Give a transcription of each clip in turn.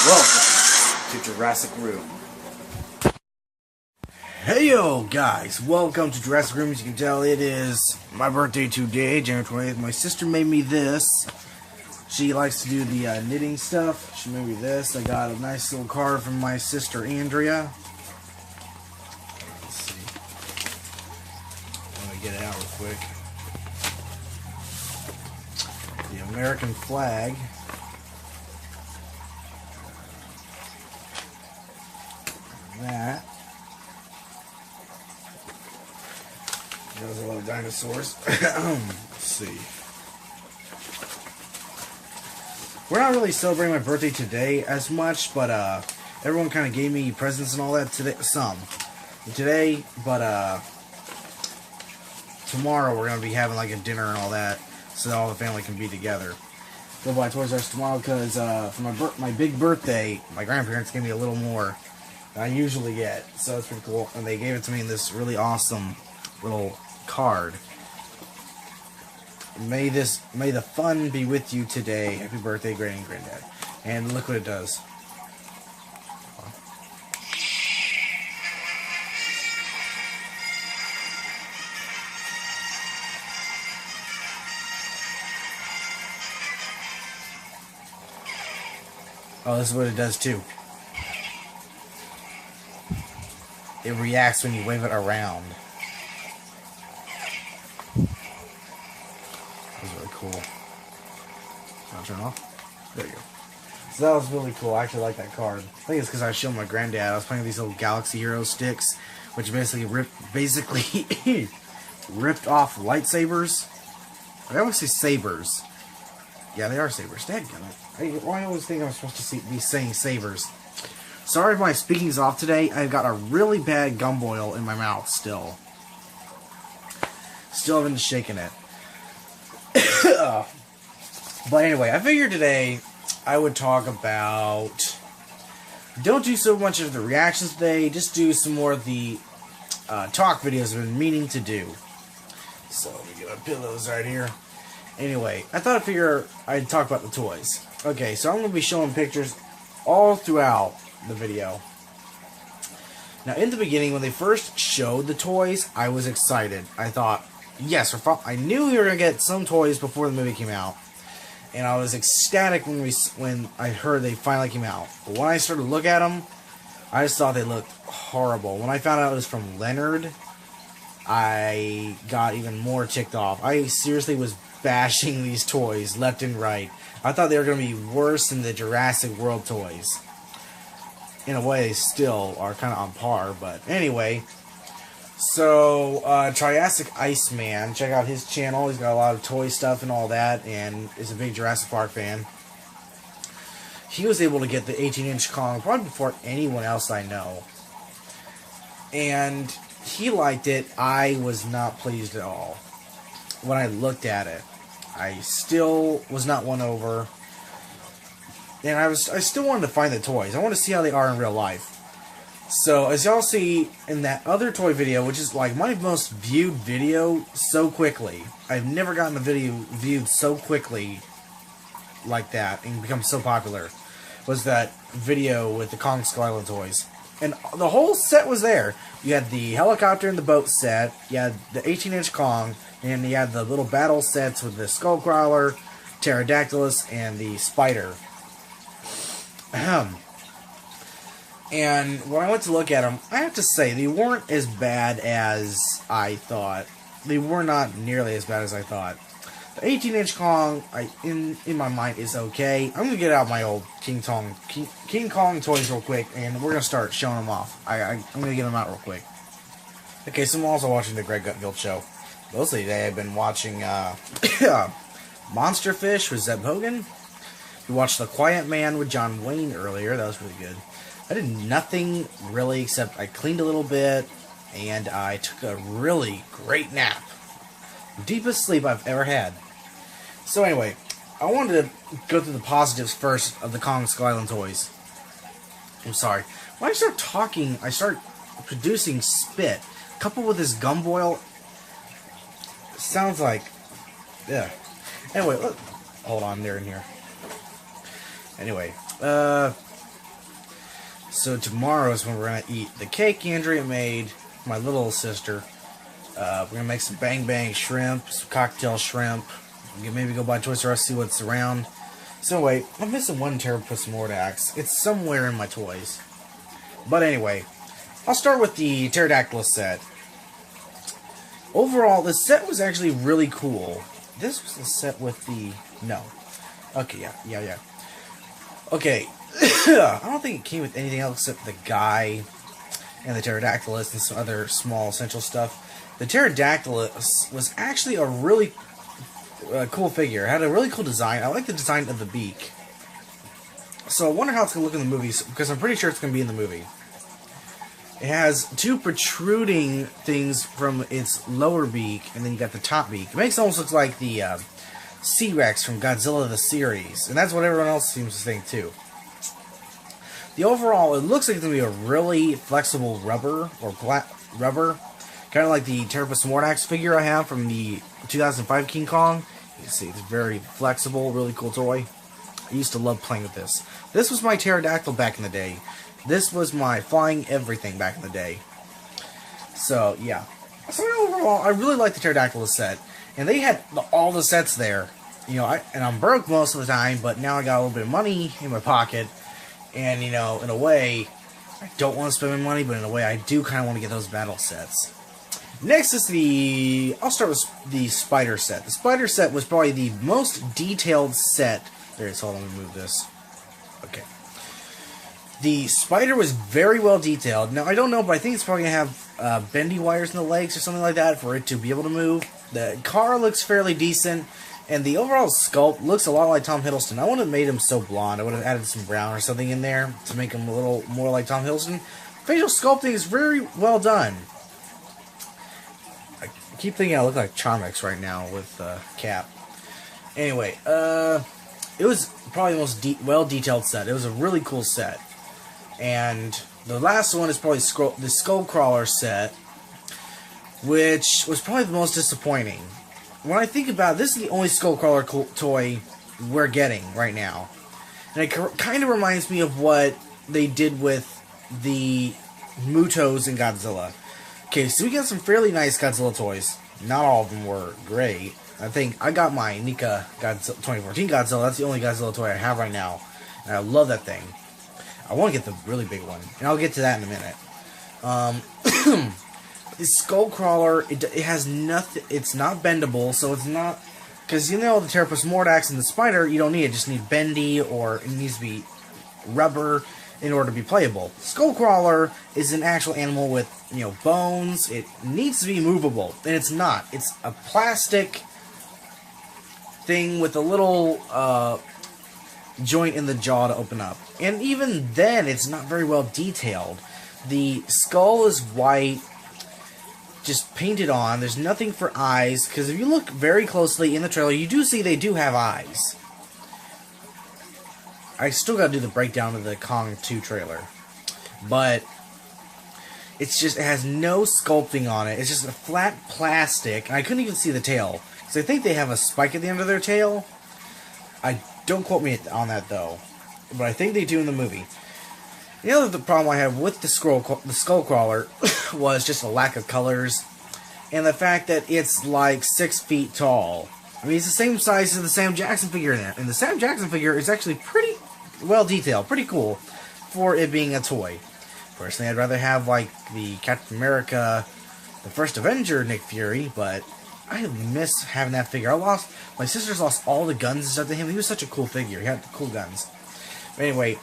Welcome to Jurassic Room. Hey yo guys, welcome to Jurassic Room. As you can tell, it is my birthday today, January 20th. My sister made me this. She likes to do the knitting stuff. She made me this. I got a nice little card from my sister Andrea. Let's see. Let me get it out real quick. The American flag. That. There's a lot of dinosaurs. Let's see. We're not really celebrating my birthday today as much, but everyone kind of gave me presents and all that today. Today, but tomorrow we're gonna be having like a dinner and all that, so that all the family can be together. Go buy Toys R Us tomorrow because for my big birthday, my grandparents gave me a little more than I usually get, so that's pretty cool. And they gave it to me in this really awesome little card. May the fun be with you today. Happy birthday, Granny and Granddad. And look what it does. Oh, this is what it does too. It reacts when you wave it around. That was really cool. I'll turn it off. There you go. So that was really cool. I actually like that card. I think it's because I showed my granddad. I was playing with these little Galaxy Hero sticks, which basically ripped off lightsabers. I always say sabers. Yeah, they are sabers. Dadgummit. Why I always think I'm supposed to be saying sabers? Sorry if my speaking's off today. I've got a really bad gum boil in my mouth still. Still haven't shaken it. But anyway, I figured today I would talk about... Don't do so much of the reactions today. Just do some more of the talk videos I've been meaning to do. So let me get my pillows right here. Anyway, I thought I'd talk about the toys. Okay, so I'm going to be showing pictures all throughout the video. Now, in the beginning, when they first showed the toys, I was excited. I thought, yes, I knew we were going to get some toys before the movie came out. And I was ecstatic when I heard they finally came out. But when I started to look at them, I just thought they looked horrible. When I found out it was from Lanard, I got even more ticked off. I seriously was bashing these toys left and right. I thought they were going to be worse than the Jurassic World toys. In a way, they still are kind of on par, but anyway. So, Triassic Iceman, check out his channel. He's got a lot of toy stuff and all that, and is a big Jurassic Park fan. He was able to get the 18-inch Kong probably before anyone else I know. And he liked it. I was not pleased at all when I looked at it. I still was not won over. And I still wanted to find the toys. I want to see how they are in real life. So, as y'all see in that other toy video, which is like my most viewed video so quickly. I've never gotten a video viewed so quickly like that and become so popular. Was that video with the Kong Skull Island toys. And the whole set was there. You had the helicopter and the boat set. You had the 18-inch Kong. And you had the little battle sets with the Skullcrawler, Pterodactylus, and the Spider. And when I went to look at them, I have to say, they weren't as bad as I thought. They were not nearly as bad as I thought. The 18-inch Kong, in my mind, is okay. I'm going to get out my old King Kong toys real quick, and we're going to start showing them off. I'm going to get them out real quick. Okay, so I'm also watching the Greg Gutfield show. Mostly today I've been watching Monster Fish with Zeb Hogan. We watched The Quiet Man with John Wayne earlier. That was really good. I did nothing really except I cleaned a little bit and I took a really great nap. Deepest sleep I've ever had. So anyway, I wanted to go through the positives first of the Kong Skull Island toys. I'm sorry. When I start talking, I start producing spit. Coupled with this gum boil, sounds like, yeah. Anyway, hold on, they're in here. Anyway, So tomorrow is when we're gonna eat the cake Andrea made, my little sister. We're gonna make some bang bang shrimp, some cocktail shrimp. Maybe go by Toys R Us, see what's around. So wait, I'm missing one Terrapus Mordax. It's somewhere in my toys. But anyway, I'll start with the Pterodactyl set. Overall, the set was actually really cool. This was the set with the... No. Okay, yeah. Okay. I don't think it came with anything else except the guy and the Pterodactylus and some other small essential stuff. The Pterodactylus was actually a really cool figure. It had a really cool design. I like the design of the beak. So I wonder how it's going to look in the movies, because I'm pretty sure it's going to be in the movie. It has two protruding things from its lower beak, and then you got the top beak. It makes it almost look like the C-Rex from Godzilla the series, and that's what everyone else seems to think too. The overall, it looks like it's going to be a really flexible rubber, or rubber, kind of like the Terrapus Mordax figure I have from the 2005 King Kong. You can see it's very flexible, really cool toy. I used to love playing with this. This was my Pterodactyl back in the day. This was my flying everything back in the day. So, yeah. So overall, I really like the Pterodactyl set. And they had all the sets there. You know, and I'm broke most of the time, but now I got a little bit of money in my pocket. And, you know, in a way, I don't want to spend my money, but in a way, I do kind of want to get those battle sets. Next is the... I'll start with the Spider set. The Spider set was probably the most detailed set. There it is. Hold on, let me move this. Okay. The Spider was very well detailed. Now, I don't know, but I think it's probably going to have bendy wires in the legs or something like that for it to be able to move. The car looks fairly decent, and the overall sculpt looks a lot like Tom Hiddleston. I wouldn't have made him so blonde. I would have added some brown or something in there to make him a little more like Tom Hiddleston. Facial sculpting is very well done. I keep thinking I look like Charmix right now with Cap. Anyway, it was probably the most well-detailed set. It was a really cool set. And the last one is probably the Skullcrawler set, which was probably the most disappointing. When I think about it, this is the only Skullcrawler toy we're getting right now. And it kind of reminds me of what they did with the Mutos in Godzilla. Okay, so we got some fairly nice Godzilla toys. Not all of them were great. I think I got my NECA Godzilla 2014 Godzilla. That's the only Godzilla toy I have right now. And I love that thing. I want to get the really big one. And I'll get to that in a minute. The Skullcrawler, it has nothing. It's not bendable, so it's not... Because you know the Terrapus Mordax and the Spider, you don't need it. You just need bendy, or it needs to be rubber in order to be playable. Skullcrawler is an actual animal with, you know, bones. It needs to be movable, and it's not. It's a plastic thing with a little joint in the jaw to open up. And even then, it's not very well detailed. The skull is white, just painted on. There's nothing for eyes, because if you look very closely in the trailer, you do see they do have eyes. I still gotta do the breakdown of the Kong 2 trailer. But it's just, it has no sculpting on it. It's just a flat plastic. And I couldn't even see the tail, because I think they have a spike at the end of their tail. Don't quote me on that though, but I think they do in the movie. The other problem I have with the Skullcrawler was just a lack of colors, and the fact that it's like 6 feet tall. I mean, it's the same size as the Sam Jackson figure in it, and the Sam Jackson figure is actually pretty well detailed, pretty cool for it being a toy. Personally, I'd rather have like the Captain America, the First Avenger Nick Fury, but I miss having that figure. My sisters lost all the guns and stuff to him. He was such a cool figure. He had cool guns. But anyway,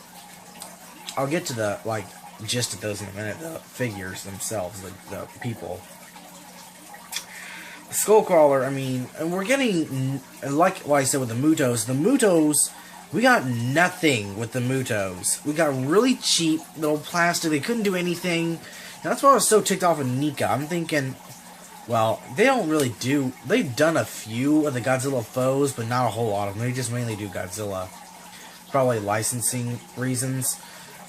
I'll get to the, like, gist of those in a minute. The figures themselves, the people. The Skullcrawler, I mean, and we're getting, like what I said with the Mutos, we got nothing with the Mutos. We got really cheap little plastic. They couldn't do anything. And that's why I was so ticked off with NECA. I'm thinking, well, they don't really do... They've done a few of the Godzilla foes, but not a whole lot of them. They just mainly do Godzilla. Probably licensing reasons.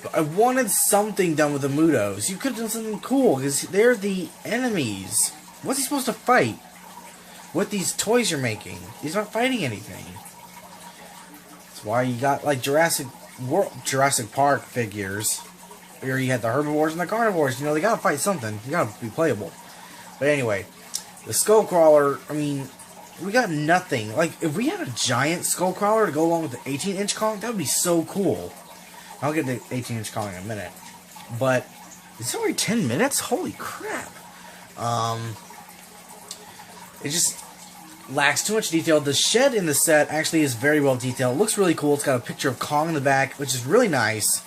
But I wanted something done with the Mutos. You could have done something cool, because they're the enemies. What's he supposed to fight with these toys you're making? He's not fighting anything. That's why you got, like, Jurassic Park figures. Or you had the herbivores and the carnivores. You know, they gotta fight something. You gotta be playable. But anyway, the Skullcrawler, I mean, we got nothing. Like, if we had a giant Skullcrawler to go along with the 18-inch Kong, that would be so cool. I'll get the 18-inch Kong in a minute. But, it's already 10 minutes? Holy crap. It just lacks too much detail. The shed in the set actually is very well detailed. It looks really cool. It's got a picture of Kong in the back, which is really nice.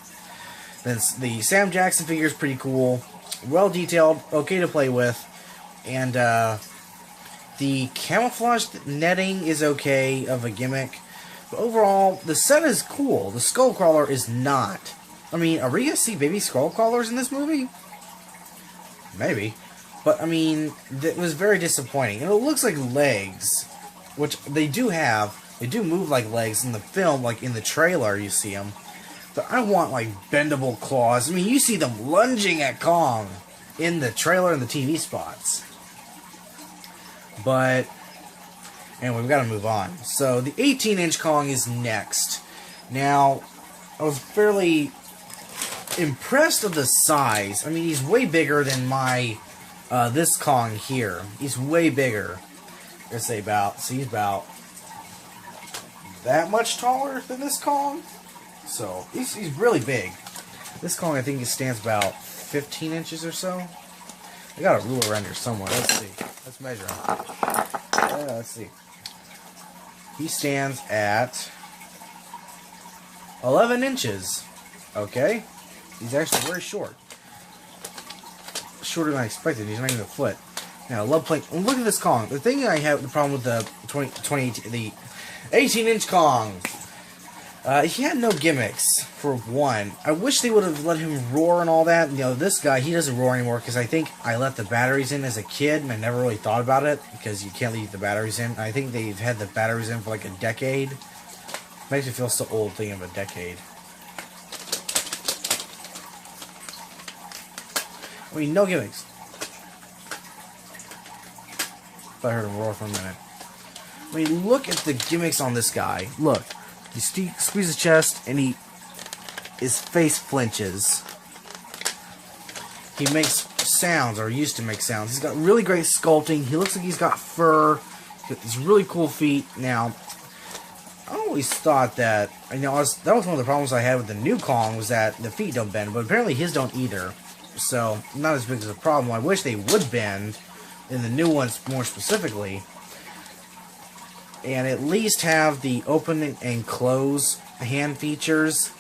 Then the Sam Jackson figure is pretty cool. Well detailed, okay to play with. And the camouflage netting is okay of a gimmick. But overall, the set is cool. The Skullcrawler is not. I mean, are we going to see baby Skullcrawlers in this movie? Maybe. But, I mean, it was very disappointing. And it looks like legs, which they do have. They do move like legs in the film, like in the trailer you see them. But I want, like, bendable claws. I mean, you see them lunging at Kong in the trailer and the TV spots. But, anyway, we've got to move on. So, the 18-inch Kong is next. Now, I was fairly impressed of the size. I mean, he's way bigger than my, this Kong here. He's way bigger. I'm going to say about, see, he's about that much taller than this Kong. So, he's really big. This Kong, I think, it stands about 15 inches or so. I got a ruler around here somewhere. Let's see. Let's measure him. Let's see. He stands at 11 inches. Okay. He's actually very short. Shorter than I expected. He's not even a foot. Now, love playing. Look at this Kong. The thing I have the problem with the 2018, the 18-inch Kong. He had no gimmicks, for one. I wish they would have let him roar and all that. You know, this guy, he doesn't roar anymore because I think I left the batteries in as a kid and I never really thought about it because you can't leave the batteries in. I think they've had the batteries in for like a decade. Makes me feel so old thinking of a decade. I mean, no gimmicks. Thought I heard him roar for a minute. I mean, look at the gimmicks on this guy. Look. You squeeze his chest, and his face flinches. He makes sounds, or used to make sounds. He's got really great sculpting. He looks like he's got fur. He's really cool feet. Now, I always thought that, that was one of the problems I had with the new Kong, was that the feet don't bend, but apparently his don't either. So, not as big as a problem. I wish they would bend, in the new ones more specifically. And at least have the open and close hand features.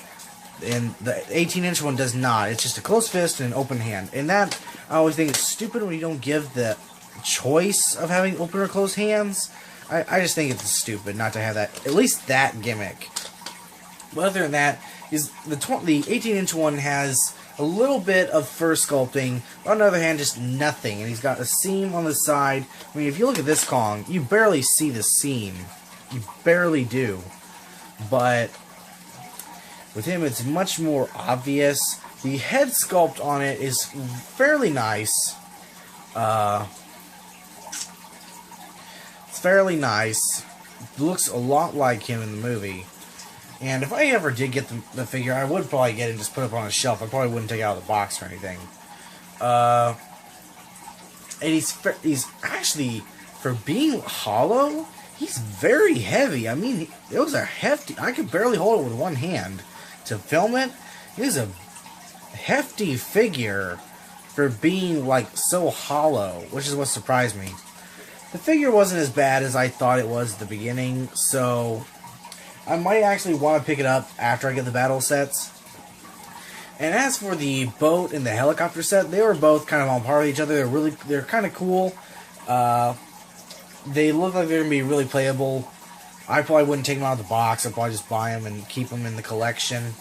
And the 18-inch one does not. It's just a closed fist and an open hand. And that, I always think, is stupid when you don't give the choice of having open or closed hands. I just think it's stupid not to have that. At least that gimmick. But other than that, is the 18-inch one has a little bit of fur sculpting. On the other hand, just nothing. And he's got a seam on the side. I mean, if you look at this Kong, you barely see the seam. You barely do. But with him, it's much more obvious. The head sculpt on it is fairly nice. It's fairly nice. It looks a lot like him in the movie. And if I ever did get the figure, I would probably get it and just put it up on a shelf. I probably wouldn't take it out of the box or anything. And he's actually, for being hollow, he's very heavy. I mean, it was a hefty, I could barely hold it with one hand. To film it, it is a hefty figure for being, like, so hollow, which is what surprised me. The figure wasn't as bad as I thought it was at the beginning, so I might actually want to pick it up after I get the battle sets. And as for the boat and the helicopter set, they were both kind of on par with each other. They're kind of cool. They look like they're going to be really playable. I probably wouldn't take them out of the box. I'd probably just buy them and keep them in the collection.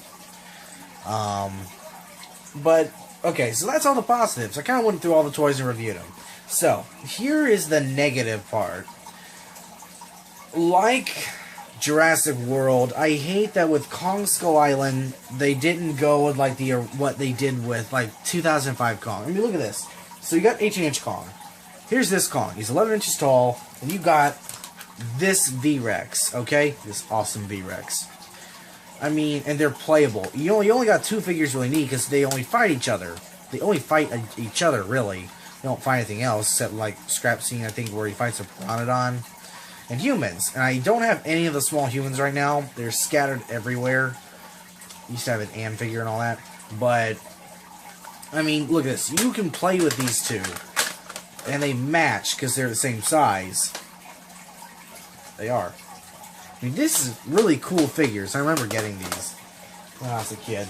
But, okay, so that's all the positives. I kind of went through all the toys and reviewed them. So, here is the negative part. Like Jurassic World, I hate that with Kong Skull Island, they didn't go with, like, what they did with, like, 2005 Kong. I mean, look at this. So, you got 18-inch Kong. Here's this Kong. He's 11 inches tall, and you got this V-Rex, okay? This awesome V-Rex. I mean, and they're playable. You only got 2 figures you really need because they only fight each other. They only fight each other, really. They don't fight anything else except like scrap scene, I think, where he fights a Pteranodon. And humans. And I don't have any of the small humans right now. They're scattered everywhere. Used to have an Ann figure and all that. But, I mean, look at this. You can play with these two. And they match because they're the same size. They are. I mean, this is really cool figures. I remember getting these when I was a kid.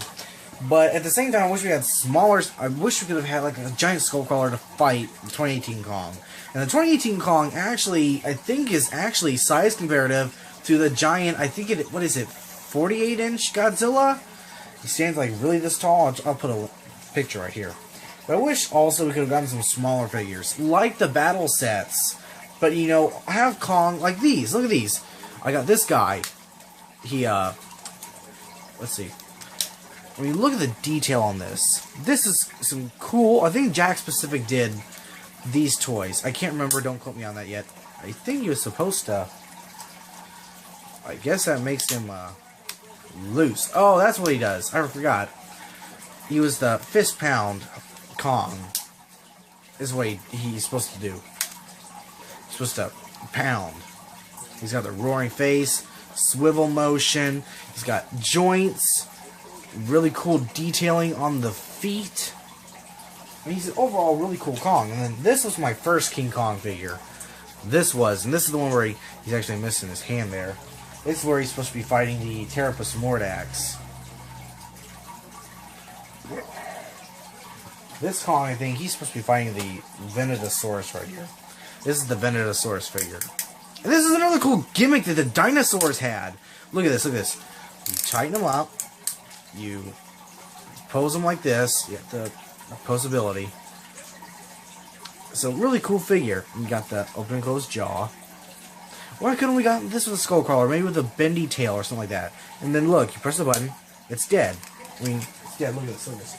But at the same time, I wish we had smaller... I wish we could have had like a giant Skullcrawler to fight the 2018 Kong. And the 2018 Kong actually, I think, is actually size comparative to the giant, I think it... What is it? 48-inch Godzilla? He stands like really this tall. I'll put a picture right here. But I wish also we could have gotten some smaller figures. Like the battle sets. But, you know, I have Kong like these. Look at these. I got this guy. He, let's see. I mean, look at the detail on this. This is some cool... I think Jakks Pacific did these toys. I can't remember. Don't quote me on that yet. I think he was supposed to... I guess that makes him, loose. Oh, that's what he does. I forgot. He was the fist pound Kong. Is what he's supposed to do. He's supposed to pound. He's got the roaring face, swivel motion. He's got joints. Really cool detailing on the feet. I mean, he's an overall really cool Kong. And then this was my first King Kong figure. This was, and this is the one where he's actually missing his hand there. This is where he's supposed to be fighting the Pteropus Mordax. This Kong, I think, he's supposed to be fighting the Venenosaurus right here. This is the Venenosaurus figure. And this is another cool gimmick that the dinosaurs had. Look at this, look at this. You tighten them up. You pose them like this. You have the posability. So, really cool figure. You got the open and closed jaw. Why couldn't we got this with a Skullcrawler? Maybe with a bendy tail or something like that. And then look, you press the button. It's dead. I mean, it's dead. Look at this, look at this.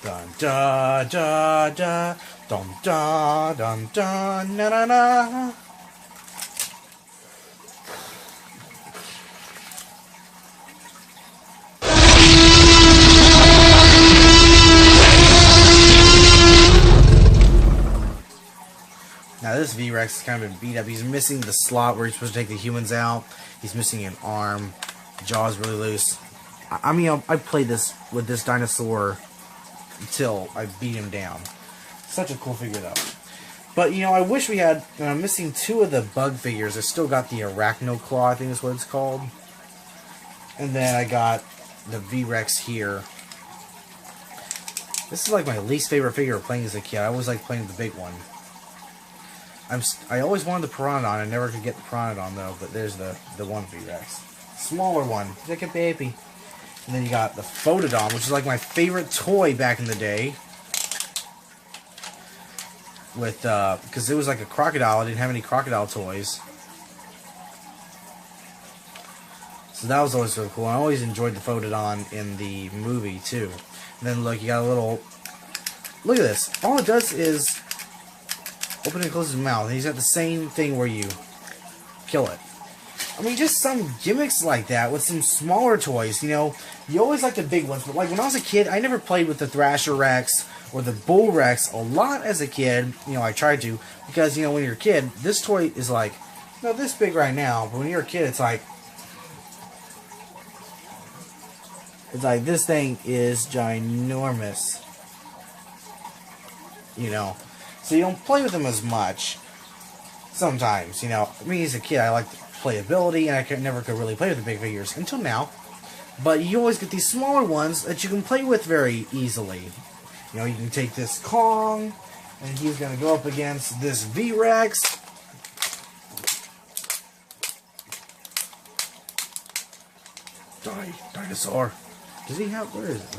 Dun da da da. Dun da dun da na na na. Now this V-Rex has kind of been beat up. He's missing the slot where he's supposed to take the humans out. He's missing an arm. The jaw's really loose. I mean, I played this with this dinosaur until I beat him down. Such a cool figure though. But you know, I wish we had. I'm missing 2 of the bug figures. I still got the Arachno Claw, I think is what it's called. And then I got the V-Rex here. This is like my least favorite figure playing as a kid. I always like playing the big one. I always wanted the Pteranodon. I never could get the Pteranodon though. But there's the one V-Rex, smaller one. He's like a baby. And then you got the Photodon, which is like my favorite toy back in the day. With because it was like a crocodile. I didn't have any crocodile toys. So that was always really cool. I always enjoyed the Photodon in the movie too. And then look, you got a little... Look at this. All it does is open and close his mouth. And he's got the same thing where you kill it. I mean, just some gimmicks like that with some smaller toys, you know. You always like the big ones, but like when I was a kid, I never played with the Thrasher Rex or the Bull Rex a lot as a kid. You know, I tried to, because, you know, when you're a kid, this toy is like, you know, this big right now, but when you're a kid, it's like this thing is ginormous. You know, so you don't play with them as much. Sometimes, you know, I mean, as a kid, I liked playability, and I never could really play with the big figures until now. But you always get these smaller ones that you can play with very easily. You know, you can take this Kong, and he's going to go up against this V-Rex. Dinosaur. Does he have... Where is it?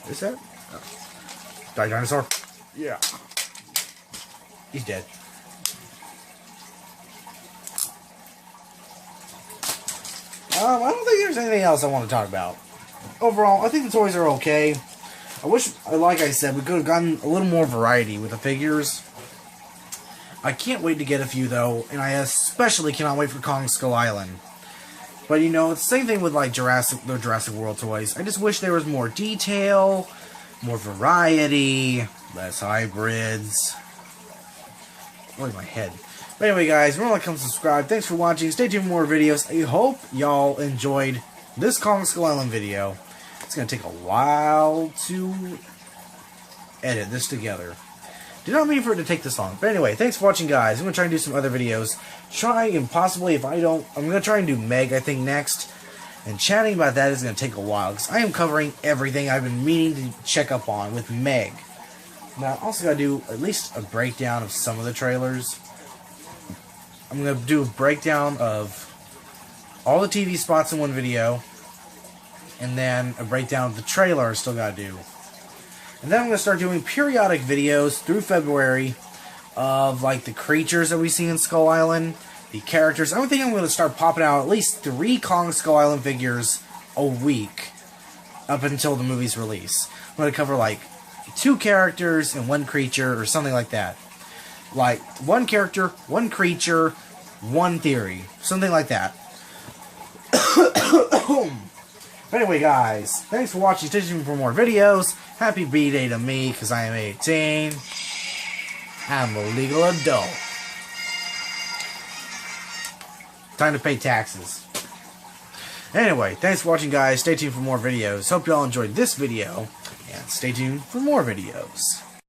Is that... Oh. Die, dinosaur. Yeah. He's dead. I don't think there's anything else I want to talk about. Overall, I think the toys are okay. I wish, like I said, we could have gotten a little more variety with the figures. I can't wait to get a few, though, and I especially cannot wait for Kong Skull Island. But, you know, it's the same thing with, like, the Jurassic World toys. I just wish there was more detail, more variety, less hybrids. Where's my head? But anyway, guys, remember to come subscribe. Thanks for watching. Stay tuned for more videos. I hope y'all enjoyed this Kong Skull Island video. It's going to take a while to edit this together. Did not mean for it to take this long. But anyway, thanks for watching, guys. I'm going to try and do some other videos. Try and possibly, if I don't, I'm going to try and do Meg, I think, next. And chatting about that is going to take a while, because I am covering everything I've been meaning to check up on with Meg. Now, I also got to do at least a breakdown of some of the trailers. I'm going to do a breakdown of all the TV spots in one video. And then a breakdown of the trailer I still got to do. And then I'm going to start doing periodic videos through February of, like, the creatures that we see in Skull Island, the characters. I think I'm going to start popping out at least 3 Kong Skull Island figures a week up until the movie's release. I'm going to cover, like, 2 characters and 1 creature or something like that. Like, 1 character, 1 creature, 1 theory. Something like that. But anyway, guys, thanks for watching. Stay tuned for more videos. Happy B-Day to me, because I am 18. I'm a legal adult. Time to pay taxes. Anyway, thanks for watching, guys. Stay tuned for more videos. Hope you all enjoyed this video, and stay tuned for more videos.